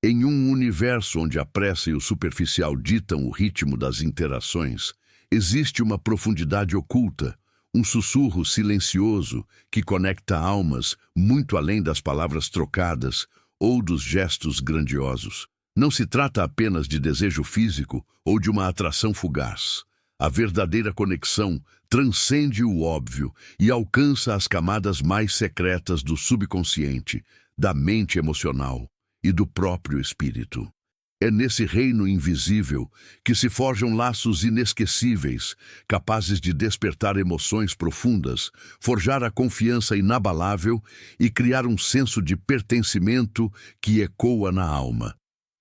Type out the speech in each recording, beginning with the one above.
Em um universo onde a pressa e o superficial ditam o ritmo das interações, existe uma profundidade oculta, um sussurro silencioso que conecta almas muito além das palavras trocadas ou dos gestos grandiosos. Não se trata apenas de desejo físico ou de uma atração fugaz. A verdadeira conexão transcende o óbvio e alcança as camadas mais secretas do subconsciente, da mente emocional e do próprio espírito. É nesse reino invisível que se forjam laços inesquecíveis, capazes de despertar emoções profundas, forjar a confiança inabalável e criar um senso de pertencimento que ecoa na alma.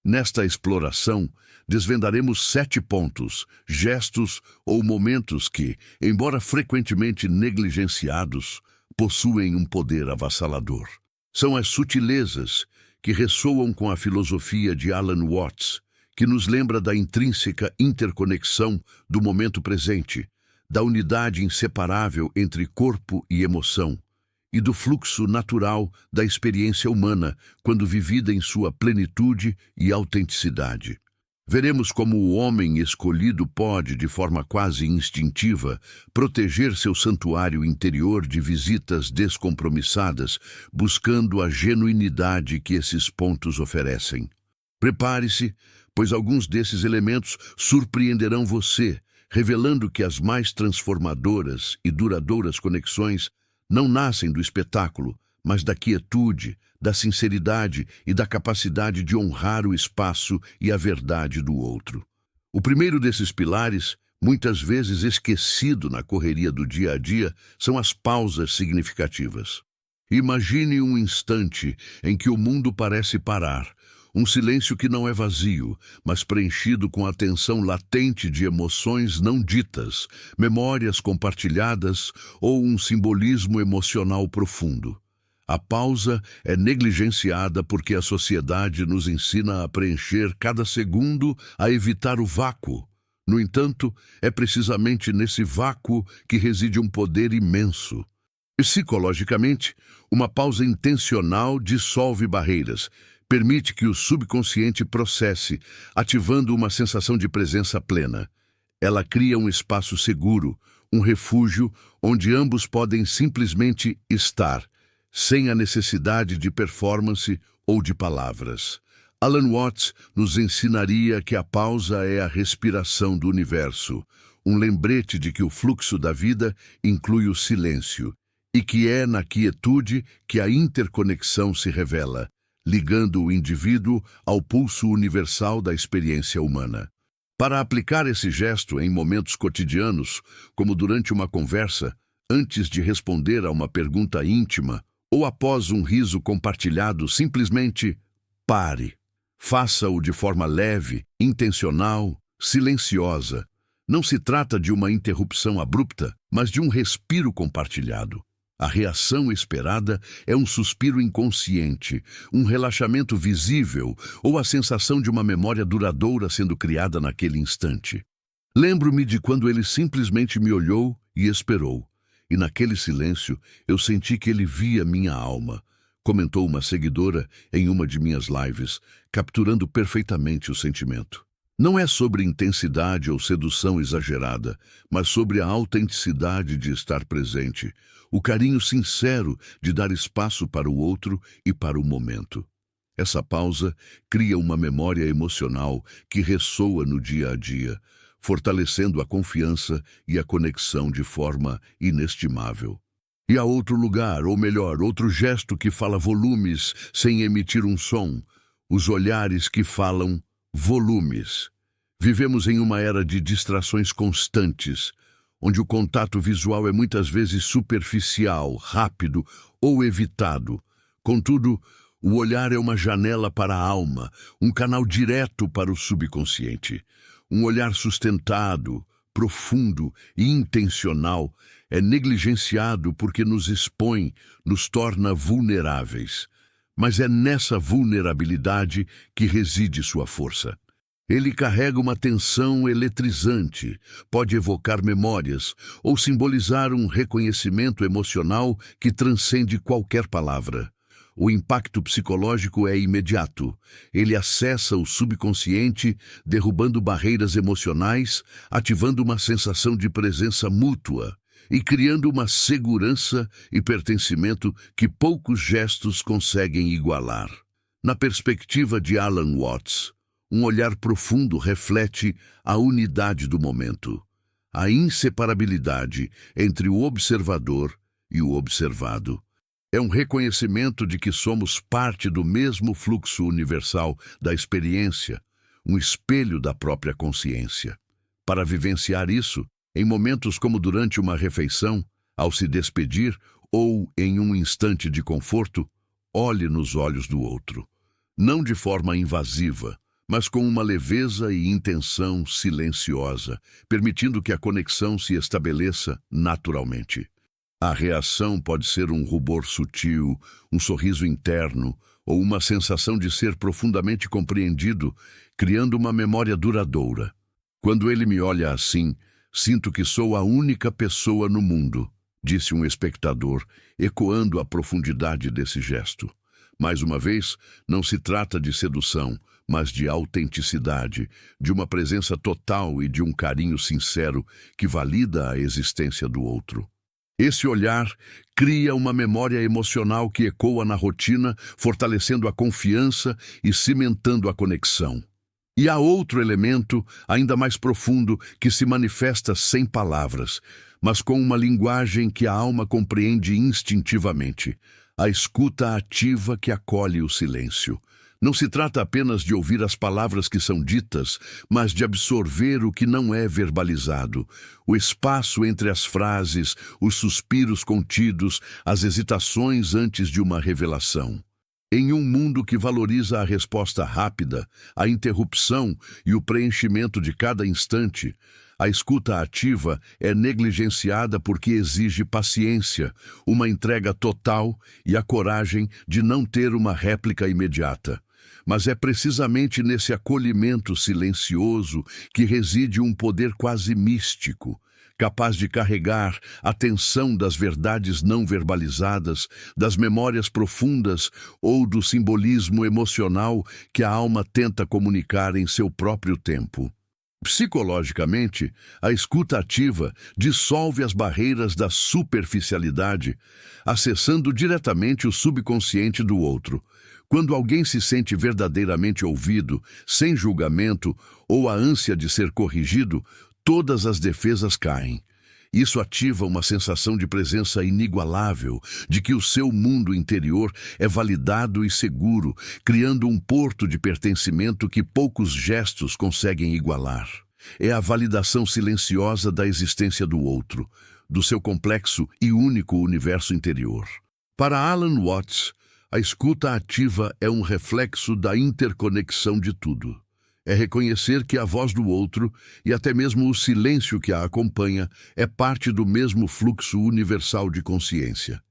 Nesta exploração, desvendaremos 7 pontos, gestos ou momentos que, embora frequentemente negligenciados, possuem um poder avassalador. São as sutilezas que ressoam com a filosofia de Alan Watts, que nos lembra da intrínseca interconexão do momento presente, da unidade inseparável entre corpo e emoção, e do fluxo natural da experiência humana quando vivida em sua plenitude e autenticidade. Veremos como o homem escolhido pode, de forma quase instintiva, proteger seu santuário interior de visitas descompromissadas, buscando a genuinidade que esses pontos oferecem. Prepare-se, pois alguns desses elementos surpreenderão você, revelando que as mais transformadoras e duradouras conexões não nascem do espetáculo, mas da quietude, da sinceridade e da capacidade de honrar o espaço e a verdade do outro. O primeiro desses pilares, muitas vezes esquecido na correria do dia a dia, são as pausas significativas. Imagine um instante em que o mundo parece parar, um silêncio que não é vazio, mas preenchido com a tensão latente de emoções não ditas, memórias compartilhadas ou um simbolismo emocional profundo. A pausa é negligenciada porque a sociedade nos ensina a preencher cada segundo, a evitar o vácuo. No entanto, é precisamente nesse vácuo que reside um poder imenso. Psicologicamente, uma pausa intencional dissolve barreiras, permite que o subconsciente processe, ativando uma sensação de presença plena. Ela cria um espaço seguro, um refúgio onde ambos podem simplesmente estar, sem a necessidade de performance ou de palavras. Alan Watts nos ensinaria que a pausa é a respiração do universo, um lembrete de que o fluxo da vida inclui o silêncio, e que é na quietude que a interconexão se revela, ligando o indivíduo ao pulso universal da experiência humana. Para aplicar esse gesto em momentos cotidianos, como durante uma conversa, antes de responder a uma pergunta íntima, ou após um riso compartilhado, simplesmente pare. Faça-o de forma leve, intencional, silenciosa. Não se trata de uma interrupção abrupta, mas de um respiro compartilhado. A reação esperada é um suspiro inconsciente, um relaxamento visível ou a sensação de uma memória duradoura sendo criada naquele instante. Lembro-me de quando ele simplesmente me olhou e esperou. E naquele silêncio eu senti que ele via minha alma, comentou uma seguidora em uma de minhas lives, capturando perfeitamente o sentimento. Não é sobre intensidade ou sedução exagerada, mas sobre a autenticidade de estar presente, o carinho sincero de dar espaço para o outro e para o momento. Essa pausa cria uma memória emocional que ressoa no dia a dia, fortalecendo a confiança e a conexão de forma inestimável. E há outro lugar, ou melhor, outro gesto que fala volumes sem emitir um som, os olhares que falam volumes. Vivemos em uma era de distrações constantes, onde o contato visual é muitas vezes superficial, rápido ou evitado. Contudo, o olhar é uma janela para a alma, um canal direto para o subconsciente. Um olhar sustentado, profundo e intencional é negligenciado porque nos expõe, nos torna vulneráveis. Mas é nessa vulnerabilidade que reside sua força. Ele carrega uma tensão eletrizante, pode evocar memórias ou simbolizar um reconhecimento emocional que transcende qualquer palavra. O impacto psicológico é imediato. Ele acessa o subconsciente, derrubando barreiras emocionais, ativando uma sensação de presença mútua e criando uma segurança e pertencimento que poucos gestos conseguem igualar. Na perspectiva de Alan Watts, um olhar profundo reflete a unidade do momento, a inseparabilidade entre o observador e o observado. É um reconhecimento de que somos parte do mesmo fluxo universal da experiência, um espelho da própria consciência. Para vivenciar isso, em momentos como durante uma refeição, ao se despedir ou em um instante de conforto, olhe nos olhos do outro. Não de forma invasiva, mas com uma leveza e intenção silenciosa, permitindo que a conexão se estabeleça naturalmente. A reação pode ser um rubor sutil, um sorriso interno ou uma sensação de ser profundamente compreendido, criando uma memória duradoura. Quando ele me olha assim, sinto que sou a única pessoa no mundo, disse um espectador, ecoando a profundidade desse gesto. Mais uma vez, não se trata de sedução, mas de autenticidade, de uma presença total e de um carinho sincero que valida a existência do outro. Esse olhar cria uma memória emocional que ecoa na rotina, fortalecendo a confiança e cimentando a conexão. E há outro elemento, ainda mais profundo, que se manifesta sem palavras, mas com uma linguagem que a alma compreende instintivamente: a escuta ativa que acolhe o silêncio. Não se trata apenas de ouvir as palavras que são ditas, mas de absorver o que não é verbalizado. O espaço entre as frases, os suspiros contidos, as hesitações antes de uma revelação. Em um mundo que valoriza a resposta rápida, a interrupção e o preenchimento de cada instante, a escuta ativa é negligenciada porque exige paciência, uma entrega total e a coragem de não ter uma réplica imediata. Mas é precisamente nesse acolhimento silencioso que reside um poder quase místico, capaz de carregar a tensão das verdades não verbalizadas, das memórias profundas ou do simbolismo emocional que a alma tenta comunicar em seu próprio tempo. Psicologicamente, a escuta ativa dissolve as barreiras da superficialidade, acessando diretamente o subconsciente do outro. Quando alguém se sente verdadeiramente ouvido, sem julgamento ou a ânsia de ser corrigido, todas as defesas caem. Isso ativa uma sensação de presença inigualável, de que o seu mundo interior é validado e seguro, criando um porto de pertencimento que poucos gestos conseguem igualar. É a validação silenciosa da existência do outro, do seu complexo e único universo interior. Para Alan Watts, a escuta ativa é um reflexo da interconexão de tudo. É reconhecer que a voz do outro, e até mesmo o silêncio que a acompanha, é parte do mesmo fluxo universal de consciência.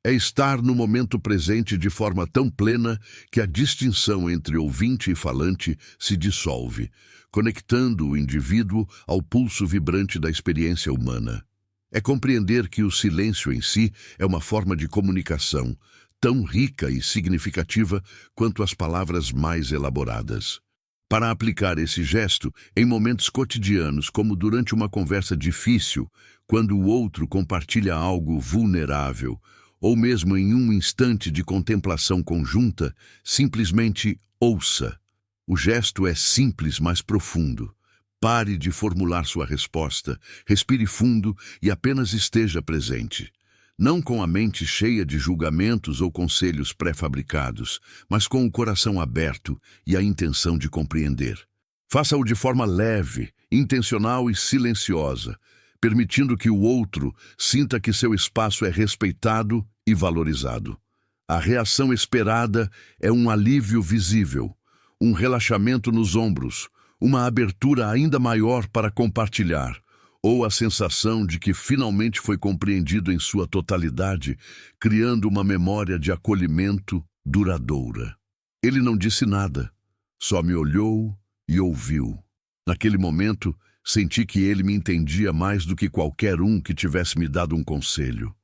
É estar no momento presente de forma tão plena que a distinção entre ouvinte e falante se dissolve, conectando o indivíduo ao pulso vibrante da experiência humana. É compreender que o silêncio em si é uma forma de comunicação, tão rica e significativa quanto as palavras mais elaboradas. Para aplicar esse gesto em momentos cotidianos, como durante uma conversa difícil, quando o outro compartilha algo vulnerável, ou mesmo em um instante de contemplação conjunta, simplesmente ouça. O gesto é simples, mas profundo. Pare de formular sua resposta, respire fundo e apenas esteja presente. Não com a mente cheia de julgamentos ou conselhos pré-fabricados, mas com o coração aberto e a intenção de compreender. Faça-o de forma leve, intencional e silenciosa, permitindo que o outro sinta que seu espaço é respeitado e valorizado. A reação esperada é um alívio visível, um relaxamento nos ombros, uma abertura ainda maior para compartilhar, ou a sensação de que finalmente foi compreendido em sua totalidade, criando uma memória de acolhimento duradoura. Ele não disse nada, só me olhou e ouviu. Naquele momento, senti que ele me entendia mais do que qualquer um que tivesse me dado um conselho.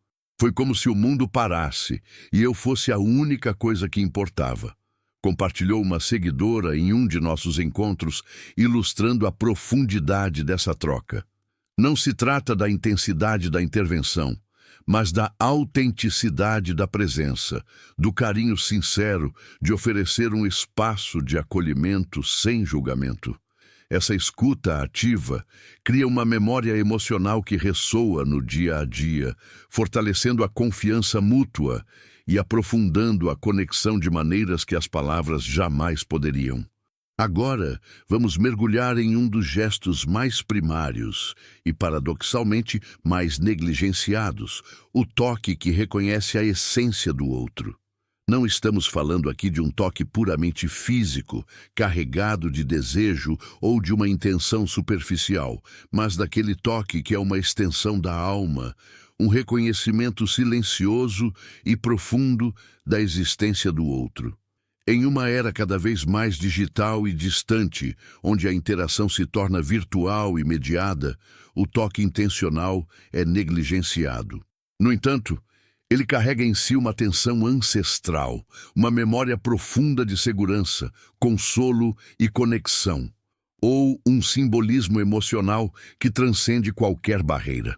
Foi como se o mundo parasse e eu fosse a única coisa que importava. Compartilhou uma seguidora em um de nossos encontros, ilustrando a profundidade dessa troca. Não se trata da intensidade da intervenção, mas da autenticidade da presença, do carinho sincero de oferecer um espaço de acolhimento sem julgamento. Essa escuta ativa cria uma memória emocional que ressoa no dia a dia, fortalecendo a confiança mútua e aprofundando a conexão de maneiras que as palavras jamais poderiam. Agora, vamos mergulhar em um dos gestos mais primários e, paradoxalmente, mais negligenciados, o toque que reconhece a essência do outro. Não estamos falando aqui de um toque puramente físico, carregado de desejo ou de uma intenção superficial, mas daquele toque que é uma extensão da alma, um reconhecimento silencioso e profundo da existência do outro. Em uma era cada vez mais digital e distante, onde a interação se torna virtual e mediada, o toque intencional é negligenciado. No entanto, ele carrega em si uma tensão ancestral, uma memória profunda de segurança, consolo e conexão, ou um simbolismo emocional que transcende qualquer barreira.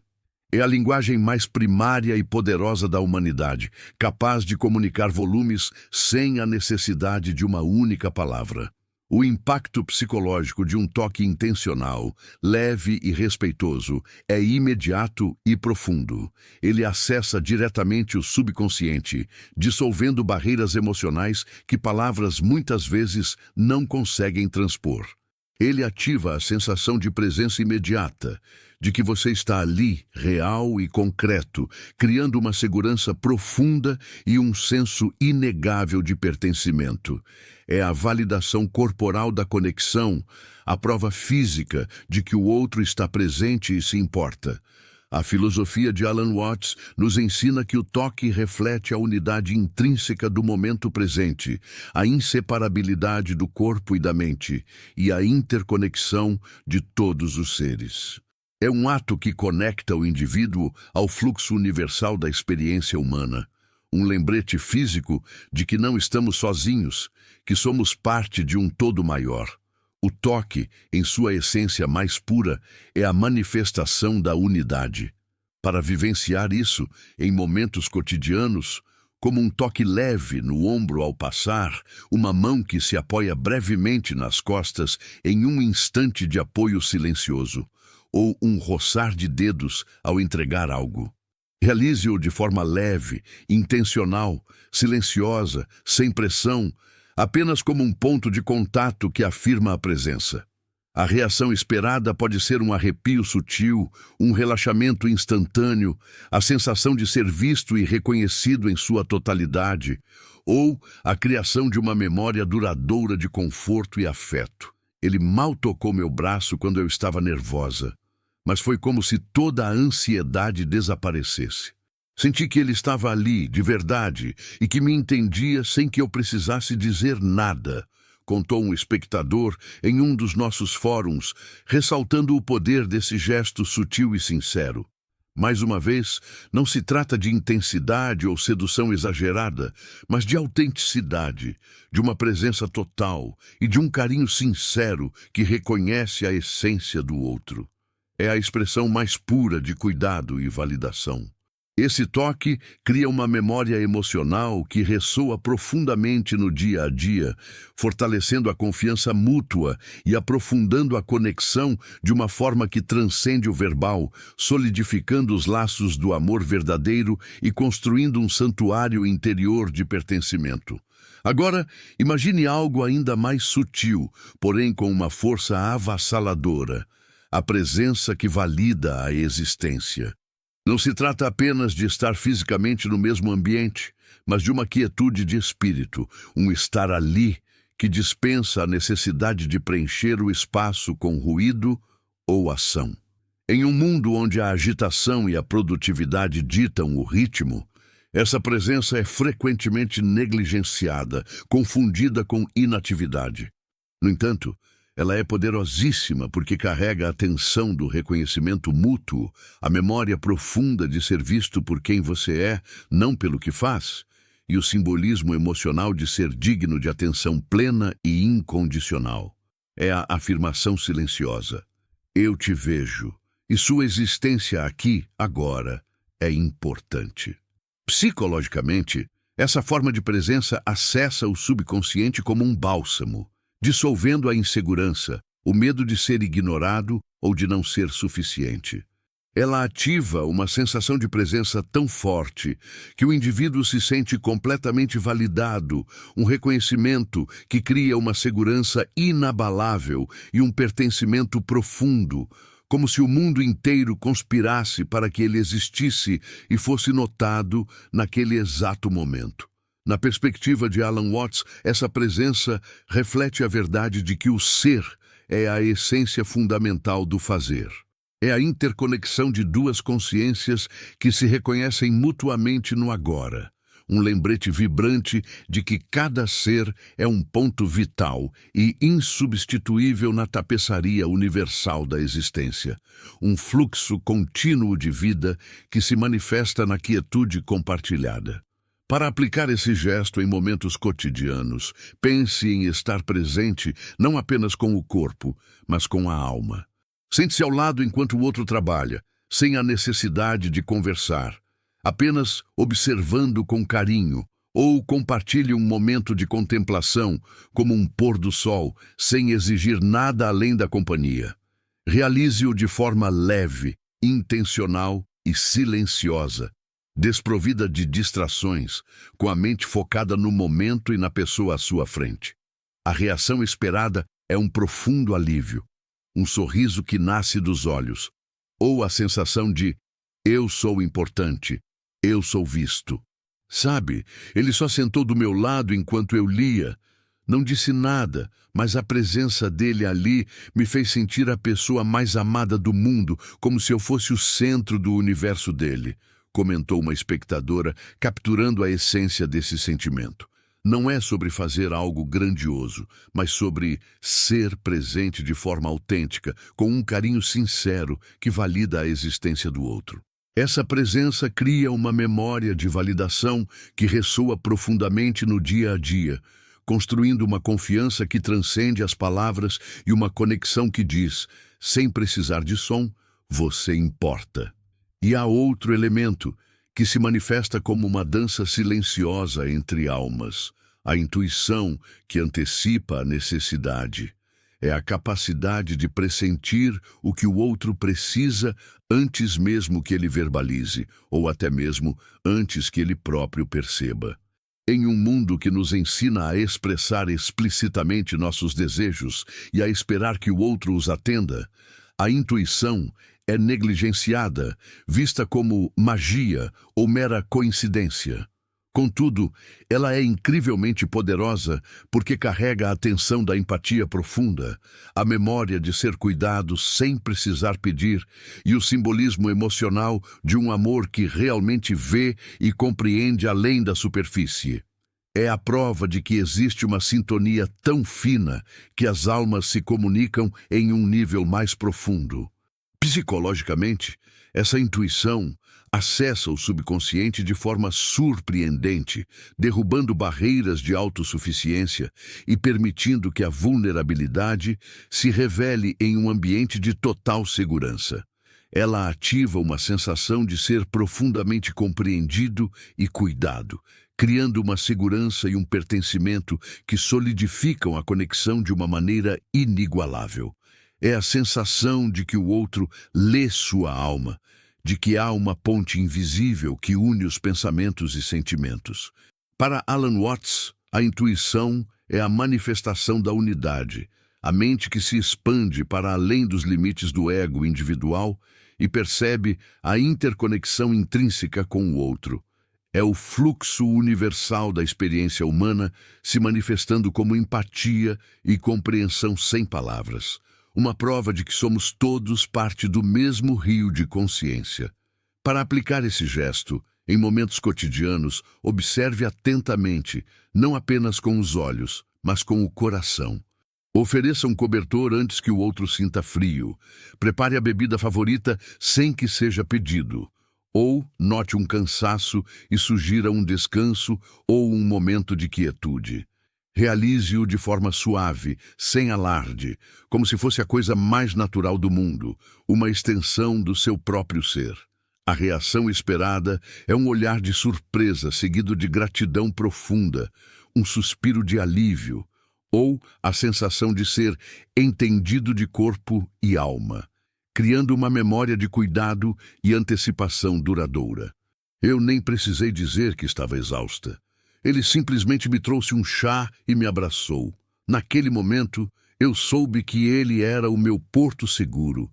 É a linguagem mais primária e poderosa da humanidade, capaz de comunicar volumes sem a necessidade de uma única palavra. O impacto psicológico de um toque intencional, leve e respeitoso, é imediato e profundo. Ele acessa diretamente o subconsciente, dissolvendo barreiras emocionais que palavras muitas vezes não conseguem transpor. Ele ativa a sensação de presença imediata, de que você está ali, real e concreto, criando uma segurança profunda e um senso inegável de pertencimento. É a validação corporal da conexão, a prova física de que o outro está presente e se importa. A filosofia de Alan Watts nos ensina que o toque reflete a unidade intrínseca do momento presente, a inseparabilidade do corpo e da mente, e a interconexão de todos os seres. É um ato que conecta o indivíduo ao fluxo universal da experiência humana. Um lembrete físico de que não estamos sozinhos, que somos parte de um todo maior. O toque, em sua essência mais pura, é a manifestação da unidade. Para vivenciar isso em momentos cotidianos, como um toque leve no ombro ao passar, uma mão que se apoia brevemente nas costas em um instante de apoio silencioso, ou um roçar de dedos ao entregar algo. Realize-o de forma leve, intencional, silenciosa, sem pressão, apenas como um ponto de contato que afirma a presença. A reação esperada pode ser um arrepio sutil, um relaxamento instantâneo, a sensação de ser visto e reconhecido em sua totalidade, ou a criação de uma memória duradoura de conforto e afeto. Ele mal tocou meu braço quando eu estava nervosa, mas foi como se toda a ansiedade desaparecesse. Senti que ele estava ali, de verdade, e que me entendia sem que eu precisasse dizer nada, contou um espectador em um dos nossos fóruns, ressaltando o poder desse gesto sutil e sincero. Mais uma vez, não se trata de intensidade ou sedução exagerada, mas de autenticidade, de uma presença total e de um carinho sincero que reconhece a essência do outro. É a expressão mais pura de cuidado e validação. Esse toque cria uma memória emocional que ressoa profundamente no dia a dia, fortalecendo a confiança mútua e aprofundando a conexão de uma forma que transcende o verbal, solidificando os laços do amor verdadeiro e construindo um santuário interior de pertencimento. Agora, imagine algo ainda mais sutil, porém com uma força avassaladora, a presença que valida a existência. Não se trata apenas de estar fisicamente no mesmo ambiente, mas de uma quietude de espírito, um estar ali que dispensa a necessidade de preencher o espaço com ruído ou ação. Em um mundo onde a agitação e a produtividade ditam o ritmo, essa presença é frequentemente negligenciada, confundida com inatividade. No entanto, Ela é poderosíssima porque carrega a tensão do reconhecimento mútuo, a memória profunda de ser visto por quem você é, não pelo que faz, e o simbolismo emocional de ser digno de atenção plena e incondicional. É a afirmação silenciosa. Eu te vejo, e sua existência aqui, agora, é importante. Psicologicamente, essa forma de presença acessa o subconsciente como um bálsamo, dissolvendo a insegurança, o medo de ser ignorado ou de não ser suficiente. Ela ativa uma sensação de presença tão forte que o indivíduo se sente completamente validado, um reconhecimento que cria uma segurança inabalável e um pertencimento profundo, como se o mundo inteiro conspirasse para que ele existisse e fosse notado naquele exato momento. Na perspectiva de Alan Watts, essa presença reflete a verdade de que o ser é a essência fundamental do fazer. É a interconexão de duas consciências que se reconhecem mutuamente no agora. Um lembrete vibrante de que cada ser é um ponto vital e insubstituível na tapeçaria universal da existência. Um fluxo contínuo de vida que se manifesta na quietude compartilhada. Para aplicar esse gesto em momentos cotidianos, pense em estar presente não apenas com o corpo, mas com a alma. Sente-se ao lado enquanto o outro trabalha, sem a necessidade de conversar. Apenas observando com carinho, ou compartilhe um momento de contemplação, como um pôr do sol, sem exigir nada além da companhia. Realize-o de forma leve, intencional e silenciosa, desprovida de distrações, com a mente focada no momento e na pessoa à sua frente. A reação esperada é um profundo alívio, um sorriso que nasce dos olhos, ou a sensação de eu sou importante, eu sou visto. Sabe, ele só sentou do meu lado enquanto eu lia. Não disse nada, mas a presença dele ali me fez sentir a pessoa mais amada do mundo, como se eu fosse o centro do universo dele, comentou uma espectadora, capturando a essência desse sentimento. Não é sobre fazer algo grandioso, mas sobre ser presente de forma autêntica, com um carinho sincero que valida a existência do outro. Essa presença cria uma memória de validação que ressoa profundamente no dia a dia, construindo uma confiança que transcende as palavras e uma conexão que diz, sem precisar de som, você importa. E há outro elemento que se manifesta como uma dança silenciosa entre almas, a intuição que antecipa a necessidade. É a capacidade de pressentir o que o outro precisa antes mesmo que ele verbalize, ou até mesmo antes que ele próprio perceba. Em um mundo que nos ensina a expressar explicitamente nossos desejos e a esperar que o outro os atenda, a intuição é negligenciada, vista como magia ou mera coincidência. Contudo, ela é incrivelmente poderosa porque carrega a atenção da empatia profunda, a memória de ser cuidado sem precisar pedir e o simbolismo emocional de um amor que realmente vê e compreende além da superfície. É a prova de que existe uma sintonia tão fina que as almas se comunicam em um nível mais profundo. Psicologicamente, essa intuição acessa o subconsciente de forma surpreendente, derrubando barreiras de autossuficiência e permitindo que a vulnerabilidade se revele em um ambiente de total segurança. Ela ativa uma sensação de ser profundamente compreendido e cuidado, criando uma segurança e um pertencimento que solidificam a conexão de uma maneira inigualável. É a sensação de que o outro lê sua alma, de que há uma ponte invisível que une os pensamentos e sentimentos. Para Alan Watts, a intuição é a manifestação da unidade, a mente que se expande para além dos limites do ego individual e percebe a interconexão intrínseca com o outro. É o fluxo universal da experiência humana se manifestando como empatia e compreensão sem palavras. Uma prova de que somos todos parte do mesmo rio de consciência. Para aplicar esse gesto, em momentos cotidianos, observe atentamente, não apenas com os olhos, mas com o coração. Ofereça um cobertor antes que o outro sinta frio. Prepare a bebida favorita sem que seja pedido. Ou note um cansaço e sugira um descanso ou um momento de quietude. Realize-o de forma suave, sem alarde, como se fosse a coisa mais natural do mundo, uma extensão do seu próprio ser. A reação esperada é um olhar de surpresa seguido de gratidão profunda, um suspiro de alívio, ou a sensação de ser entendido de corpo e alma, criando uma memória de cuidado e antecipação duradoura. Eu nem precisei dizer que estava exausta. Ele simplesmente me trouxe um chá e me abraçou. Naquele momento, eu soube que ele era o meu porto seguro,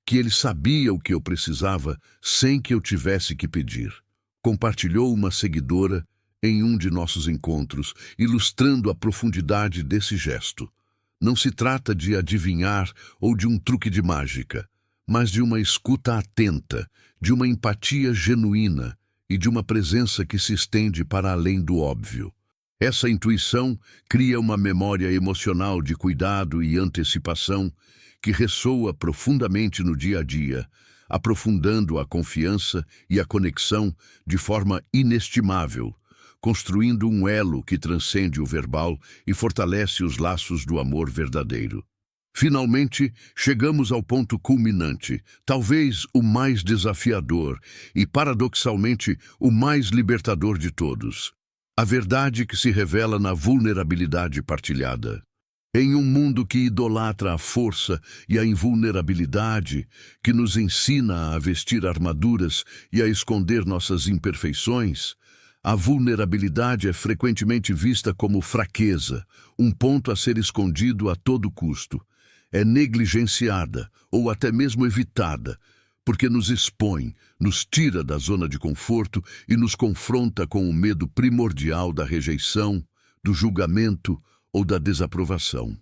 que ele sabia o que eu precisava sem que eu tivesse que pedir. Compartilhou uma seguidora em um de nossos encontros, ilustrando a profundidade desse gesto. Não se trata de adivinhar ou de um truque de mágica, mas de uma escuta atenta, de uma empatia genuína e de uma presença que se estende para além do óbvio. Essa intuição cria uma memória emocional de cuidado e antecipação que ressoa profundamente no dia a dia, aprofundando a confiança e a conexão de forma inestimável, construindo um elo que transcende o verbal e fortalece os laços do amor verdadeiro. Finalmente, chegamos ao ponto culminante, talvez o mais desafiador e, paradoxalmente, o mais libertador de todos. A verdade que se revela na vulnerabilidade partilhada. Em um mundo que idolatra a força e a invulnerabilidade, que nos ensina a vestir armaduras e a esconder nossas imperfeições, a vulnerabilidade é frequentemente vista como fraqueza, um ponto a ser escondido a todo custo. É negligenciada ou até mesmo evitada, porque nos expõe, nos tira da zona de conforto e nos confronta com o medo primordial da rejeição, do julgamento ou da desaprovação.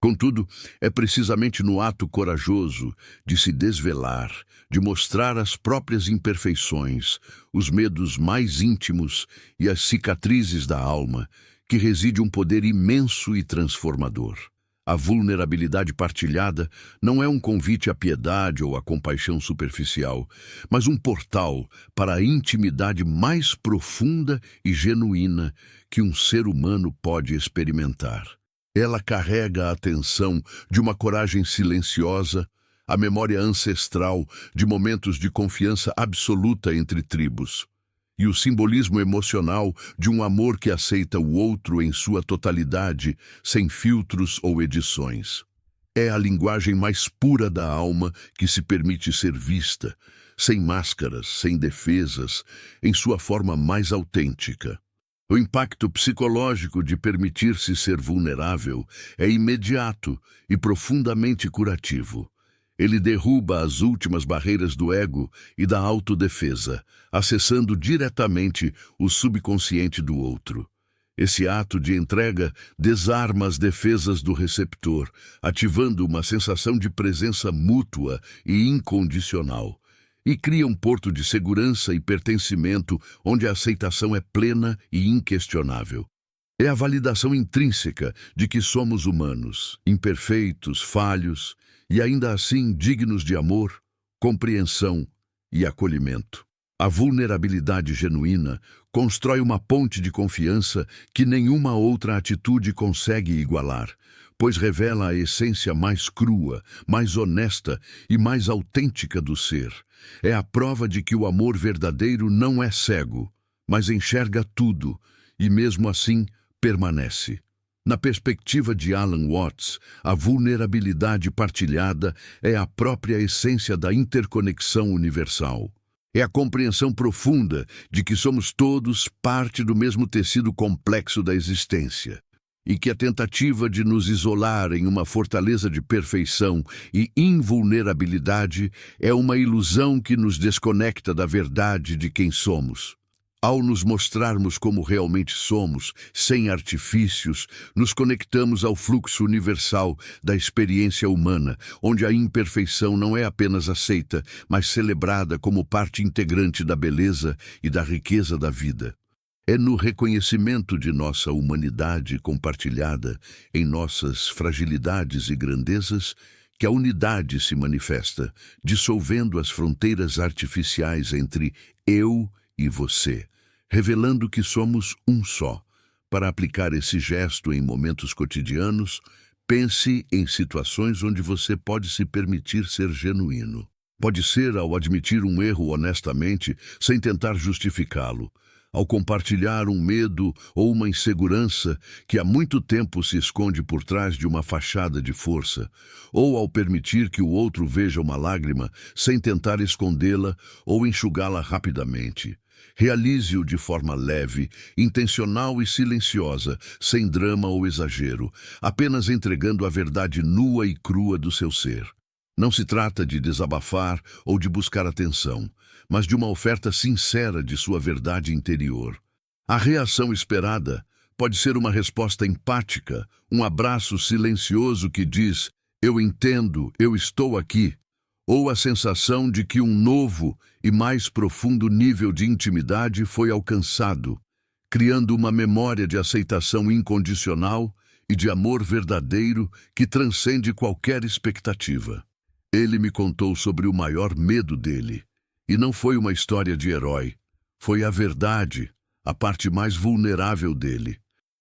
Contudo, é precisamente no ato corajoso de se desvelar, de mostrar as próprias imperfeições, os medos mais íntimos e as cicatrizes da alma, que reside um poder imenso e transformador. A vulnerabilidade partilhada não é um convite à piedade ou à compaixão superficial, mas um portal para a intimidade mais profunda e genuína que um ser humano pode experimentar. Ela carrega a atenção de uma coragem silenciosa, a memória ancestral de momentos de confiança absoluta entre tribos, e o simbolismo emocional de um amor que aceita o outro em sua totalidade, sem filtros ou edições. É a linguagem mais pura da alma que se permite ser vista, sem máscaras, sem defesas, em sua forma mais autêntica. O impacto psicológico de permitir-se ser vulnerável é imediato e profundamente curativo. Ele derruba as últimas barreiras do ego e da autodefesa, acessando diretamente o subconsciente do outro. Esse ato de entrega desarma as defesas do receptor, ativando uma sensação de presença mútua e incondicional. E cria um porto de segurança e pertencimento onde a aceitação é plena e inquestionável. É a validação intrínseca de que somos humanos, imperfeitos, falhos e ainda assim dignos de amor, compreensão e acolhimento. A vulnerabilidade genuína constrói uma ponte de confiança que nenhuma outra atitude consegue igualar, pois revela a essência mais crua, mais honesta e mais autêntica do ser. É a prova de que o amor verdadeiro não é cego, mas enxerga tudo e, mesmo assim, permanece. Na perspectiva de Alan Watts, a vulnerabilidade partilhada é a própria essência da interconexão universal. É a compreensão profunda de que somos todos parte do mesmo tecido complexo da existência, e que a tentativa de nos isolar em uma fortaleza de perfeição e invulnerabilidade é uma ilusão que nos desconecta da verdade de quem somos. Ao nos mostrarmos como realmente somos, sem artifícios, nos conectamos ao fluxo universal da experiência humana, onde a imperfeição não é apenas aceita, mas celebrada como parte integrante da beleza e da riqueza da vida. É no reconhecimento de nossa humanidade compartilhada em nossas fragilidades e grandezas que a unidade se manifesta, dissolvendo as fronteiras artificiais entre eu e você, revelando que somos um só. Para aplicar esse gesto em momentos cotidianos, pense em situações onde você pode se permitir ser genuíno. Pode ser ao admitir um erro honestamente, sem tentar justificá-lo, ao compartilhar um medo ou uma insegurança que há muito tempo se esconde por trás de uma fachada de força, ou ao permitir que o outro veja uma lágrima sem tentar escondê-la ou enxugá-la rapidamente. Realize-o de forma leve, intencional e silenciosa, sem drama ou exagero, apenas entregando a verdade nua e crua do seu ser. Não se trata de desabafar ou de buscar atenção, mas de uma oferta sincera de sua verdade interior. A reação esperada pode ser uma resposta empática, um abraço silencioso que diz, eu entendo, eu estou aqui, ou a sensação de que um novo e mais profundo nível de intimidade foi alcançado, criando uma memória de aceitação incondicional e de amor verdadeiro que transcende qualquer expectativa. Ele me contou sobre o maior medo dele, e não foi uma história de herói, foi a verdade, a parte mais vulnerável dele.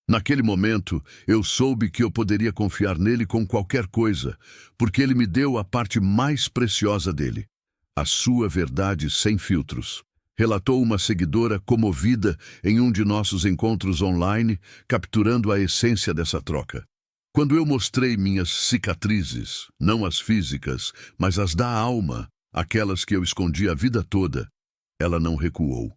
Naquele momento, eu soube que eu poderia confiar nele com qualquer coisa, porque ele me deu a parte mais preciosa dele, a sua verdade sem filtros. Relatou uma seguidora comovida em um de nossos encontros online, capturando a essência dessa troca. Quando eu mostrei minhas cicatrizes, não as físicas, mas as da alma, aquelas que eu escondi a vida toda, ela não recuou.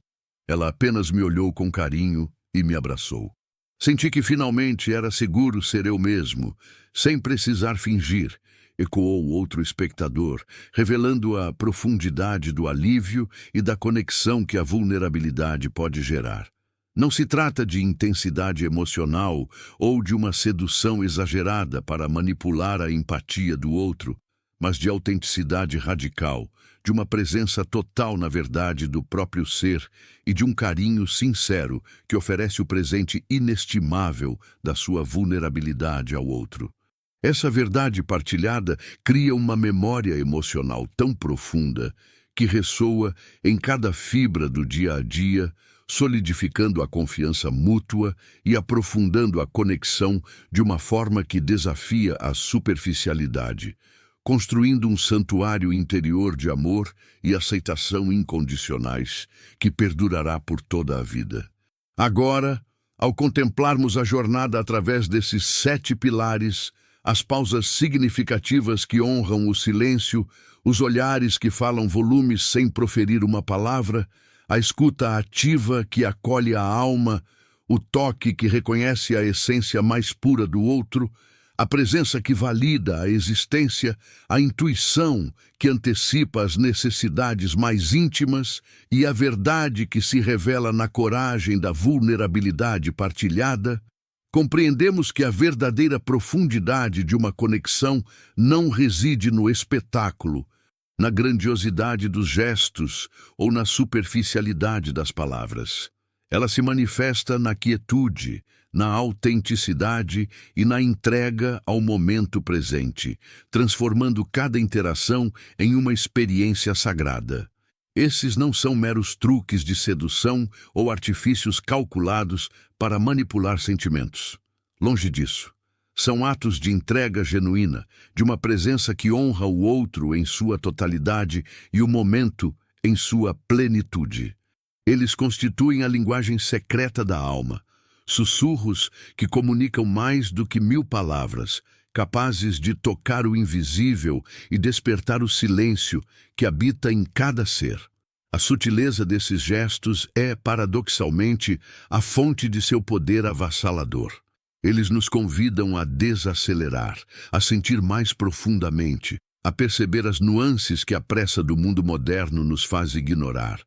Ela apenas me olhou com carinho e me abraçou. Senti que finalmente era seguro ser eu mesmo, sem precisar fingir, ecoou outro espectador, revelando a profundidade do alívio e da conexão que a vulnerabilidade pode gerar. Não se trata de intensidade emocional ou de uma sedução exagerada para manipular a empatia do outro, mas de autenticidade radical, de uma presença total na verdade do próprio ser e de um carinho sincero que oferece o presente inestimável da sua vulnerabilidade ao outro. Essa verdade partilhada cria uma memória emocional tão profunda que ressoa em cada fibra do dia a dia, solidificando a confiança mútua e aprofundando a conexão de uma forma que desafia a superficialidade, construindo um santuário interior de amor e aceitação incondicionais que perdurará por toda a vida. Agora, ao contemplarmos a jornada através desses 7 pilares, as pausas significativas que honram o silêncio, os olhares que falam volumes sem proferir uma palavra, a escuta ativa que acolhe a alma, o toque que reconhece a essência mais pura do outro, a presença que valida a existência, a intuição que antecipa as necessidades mais íntimas e a verdade que se revela na coragem da vulnerabilidade partilhada, compreendemos que a verdadeira profundidade de uma conexão não reside no espetáculo, na grandiosidade dos gestos ou na superficialidade das palavras. Ela se manifesta na quietude, na autenticidade e na entrega ao momento presente, transformando cada interação em uma experiência sagrada. Esses não são meros truques de sedução ou artifícios calculados para manipular sentimentos. Longe disso. São atos de entrega genuína, de uma presença que honra o outro em sua totalidade e o momento em sua plenitude. Eles constituem a linguagem secreta da alma, sussurros que comunicam mais do que 1000 palavras, capazes de tocar o invisível e despertar o silêncio que habita em cada ser. A sutileza desses gestos é, paradoxalmente, a fonte de seu poder avassalador. Eles nos convidam a desacelerar, a sentir mais profundamente, a perceber as nuances que a pressa do mundo moderno nos faz ignorar.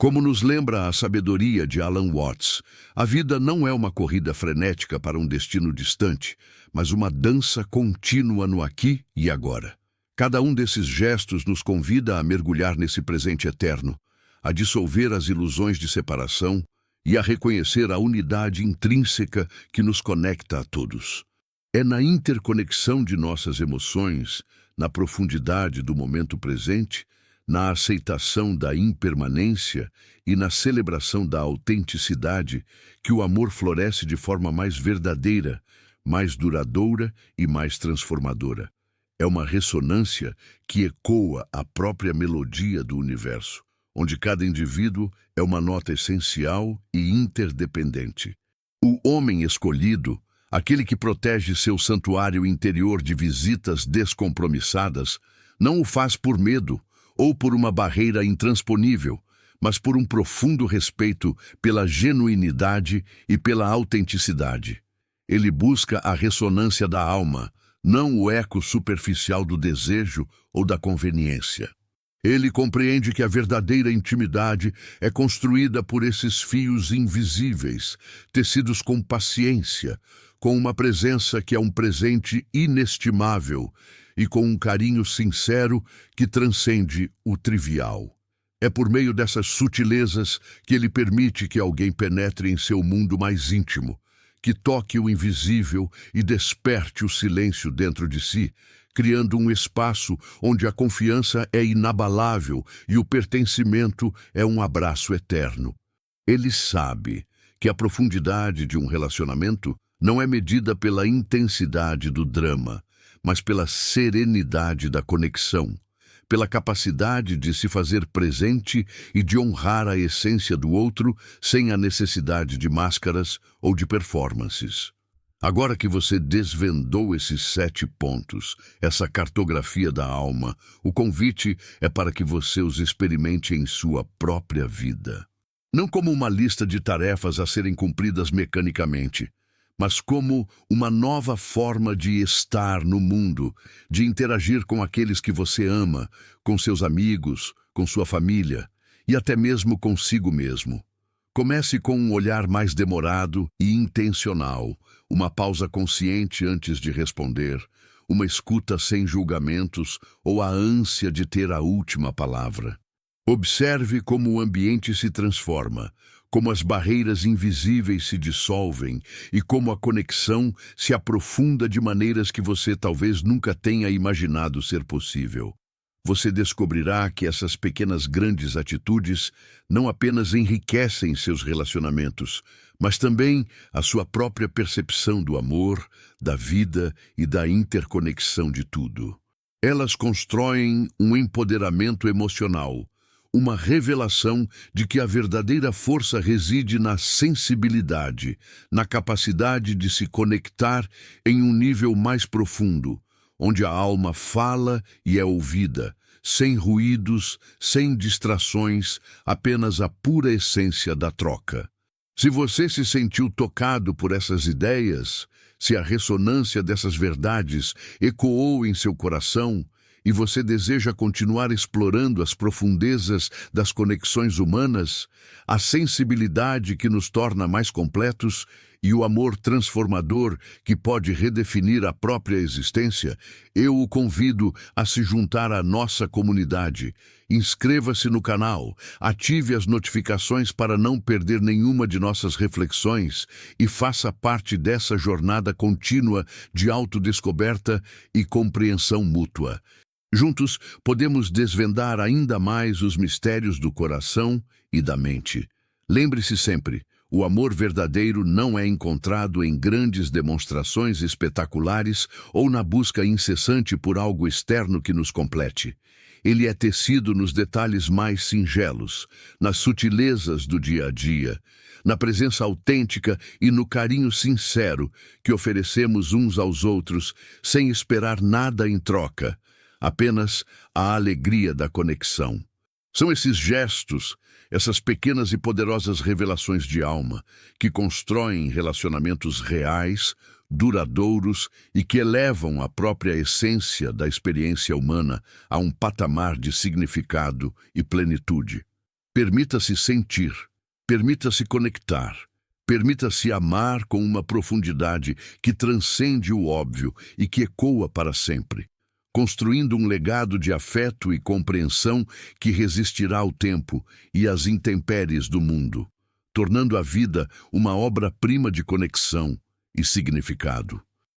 Como nos lembra a sabedoria de Alan Watts, a vida não é uma corrida frenética para um destino distante, mas uma dança contínua no aqui e agora. Cada um desses gestos nos convida a mergulhar nesse presente eterno, a dissolver as ilusões de separação e a reconhecer a unidade intrínseca que nos conecta a todos. É na interconexão de nossas emoções, na profundidade do momento presente, na aceitação da impermanência e na celebração da autenticidade que o amor floresce de forma mais verdadeira, mais duradoura e mais transformadora. É uma ressonância que ecoa a própria melodia do universo, onde cada indivíduo é uma nota essencial e interdependente. O homem escolhido, aquele que protege seu santuário interior de visitas descompromissadas, não o faz por medo ou por uma barreira intransponível, mas por um profundo respeito pela genuinidade e pela autenticidade. Ele busca a ressonância da alma, não o eco superficial do desejo ou da conveniência. Ele compreende que a verdadeira intimidade é construída por esses fios invisíveis, tecidos com paciência, com uma presença que é um presente inestimável e com um carinho sincero que transcende o trivial. É por meio dessas sutilezas que ele permite que alguém penetre em seu mundo mais íntimo, que toque o invisível e desperte o silêncio dentro de si, criando um espaço onde a confiança é inabalável e o pertencimento é um abraço eterno. Ele sabe que a profundidade de um relacionamento não é medida pela intensidade do drama, mas pela serenidade da conexão, pela capacidade de se fazer presente e de honrar a essência do outro sem a necessidade de máscaras ou de performances. Agora que você desvendou esses 7 pontos, essa cartografia da alma, o convite é para que você os experimente em sua própria vida. Não como uma lista de tarefas a serem cumpridas mecanicamente, mas como uma nova forma de estar no mundo, de interagir com aqueles que você ama, com seus amigos, com sua família e até mesmo consigo mesmo. Comece com um olhar mais demorado e intencional, uma pausa consciente antes de responder, uma escuta sem julgamentos ou a ânsia de ter a última palavra. Observe como o ambiente se transforma, como as barreiras invisíveis se dissolvem e como a conexão se aprofunda de maneiras que você talvez nunca tenha imaginado ser possível. Você descobrirá que essas pequenas grandes atitudes não apenas enriquecem seus relacionamentos, mas também a sua própria percepção do amor, da vida e da interconexão de tudo. Elas constroem um empoderamento emocional, uma revelação de que a verdadeira força reside na sensibilidade, na capacidade de se conectar em um nível mais profundo, onde a alma fala e é ouvida, sem ruídos, sem distrações, apenas a pura essência da troca. Se você se sentiu tocado por essas ideias, se a ressonância dessas verdades ecoou em seu coração, e você deseja continuar explorando as profundezas das conexões humanas, a sensibilidade que nos torna mais completos e o amor transformador que pode redefinir a própria existência, eu o convido a se juntar à nossa comunidade. Inscreva-se no canal, ative as notificações para não perder nenhuma de nossas reflexões e faça parte dessa jornada contínua de autodescoberta e compreensão mútua. Juntos, podemos desvendar ainda mais os mistérios do coração e da mente. Lembre-se sempre, o amor verdadeiro não é encontrado em grandes demonstrações espetaculares ou na busca incessante por algo externo que nos complete. Ele é tecido nos detalhes mais singelos, nas sutilezas do dia a dia, na presença autêntica e no carinho sincero que oferecemos uns aos outros sem esperar nada em troca. Apenas a alegria da conexão. São esses gestos, essas pequenas e poderosas revelações de alma, que constroem relacionamentos reais, duradouros e que elevam a própria essência da experiência humana a um patamar de significado e plenitude. Permita-se sentir, permita-se conectar, permita-se amar com uma profundidade que transcende o óbvio e que ecoa para sempre, construindo um legado de afeto e compreensão que resistirá ao tempo e às intempéries do mundo. tornando a vida uma obra-prima de conexão e significado.